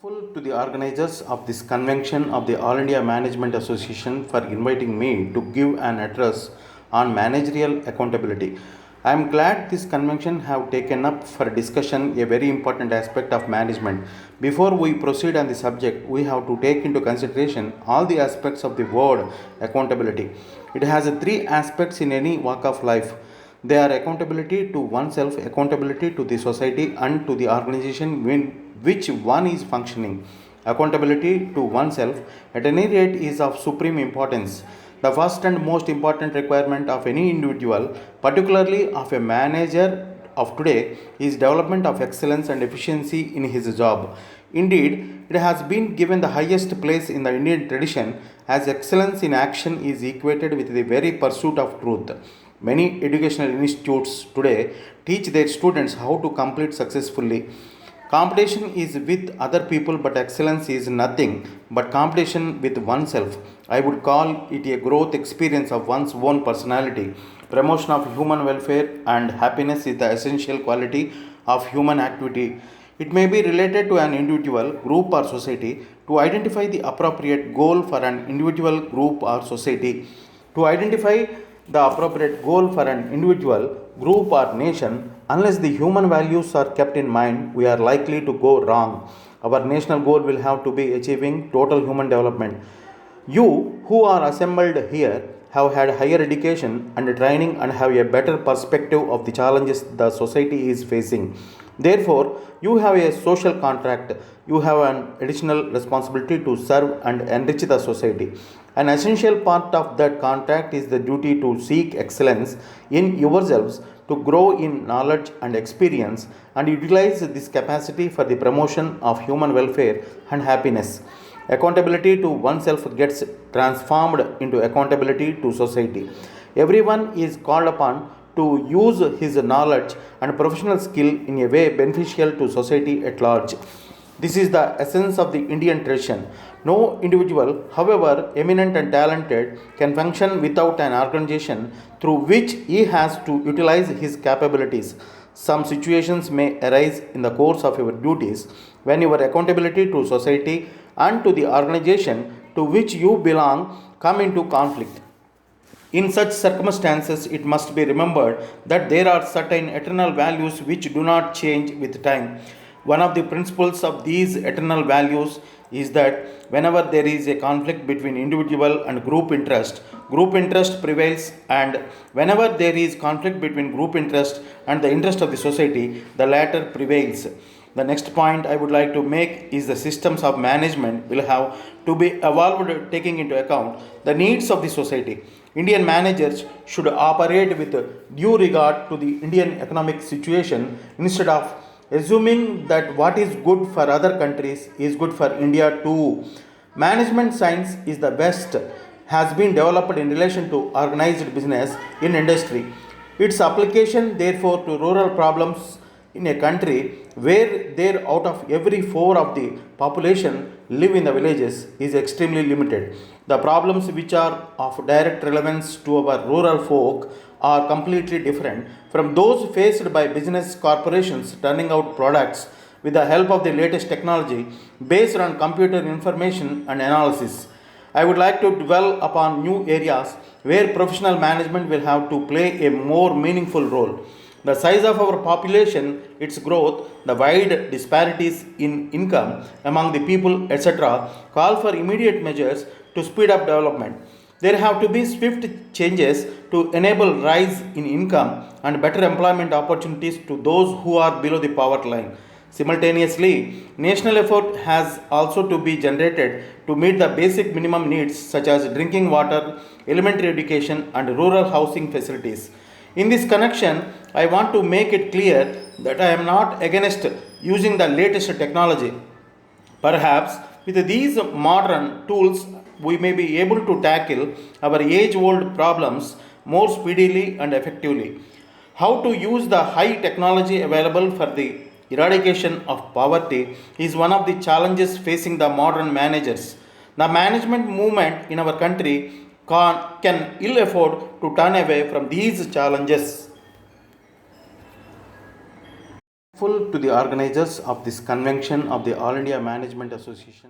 Full to the organizers of this convention of the All India Management Association for inviting me to give an address on managerial accountability. I am glad this convention have taken up for discussion a very important aspect of management. Before we proceed on the subject, we have to take into consideration all the aspects of the word accountability. It has three aspects in any walk of life. They are accountability to oneself, accountability to the society, and to the organization which one is functioning. Accountability to oneself, at any rate, is of supreme importance. The first and most important requirement of any individual, particularly of a manager of today, is development of excellence and efficiency in his job. Indeed, it has been given the highest place in the Indian tradition, as excellence in action is equated with the very pursuit of truth. Many educational institutes today teach their students how to complete successfully. Competition is with other people, but excellence is nothing but competition with oneself. I would call it a growth experience of one's own personality. Promotion of human welfare and happiness is the essential quality of human activity. It may be related to an individual, group, or society. To identify the appropriate goal for an individual, group, or society, to identify the appropriate goal for an individual, group, or nation, unless the human values are kept in mind, we are likely to go wrong. Our national goal will have to be achieving total human development. You who are assembled here have had higher education and training and have a better perspective of the challenges the society is facing. Therefore, you have a social contract. You have an additional responsibility to serve and enrich the society. An essential part of that contract is the duty to seek excellence in yourselves, to grow in knowledge and experience, and utilize this capacity for the promotion of human welfare and happiness. Accountability to oneself gets transformed into accountability to society. Everyone is called upon to use his knowledge and professional skill in a way beneficial to society at large. This is the essence of the Indian tradition. No individual, however eminent and talented, can function without an organization through which he has to utilize his capabilities. Some situations may arise in the course of your duties when your accountability to society and to the organization to which you belong come into conflict. In such circumstances, it must be remembered that there are certain eternal values which do not change with time. One of the principles of these eternal values is that whenever there is a conflict between individual and group interest prevails, and whenever there is conflict between group interest and the interest of the society, the latter prevails. The next point I would like to make is the systems of management will have to be evolved taking into account the needs of the society. Indian managers should operate with due regard to the Indian economic situation instead of assuming that what is good for other countries is good for India too. Management science is the best has been developed in relation to organized business in industry. Its application therefore to rural problems in a country where there out of every four of the population live in the villages is extremely limited. The problems which are of direct relevance to our rural folk are completely different from those faced by business corporations turning out products with the help of the latest technology based on computer information and analysis. I would like to dwell upon new areas where professional management will have to play a more meaningful role. The size of our population, its growth, the wide disparities in income among the people, etc., call for immediate measures to speed up development. There have to be swift changes to enable rise in income and better employment opportunities to those who are below the poverty line. Simultaneously, national effort has also to be generated to meet the basic minimum needs such as drinking water, elementary education, and rural housing facilities. In this connection, I want to make it clear that I am not against using the latest technology. Perhaps with these modern tools, we may be able to tackle our age old problems more speedily and effectively. How to use the high technology available for the eradication of poverty is one of the challenges facing the modern managers. The management movement in our country can ill afford to turn away from these challenges. Full to the organizers of this convention of the All India Management Association.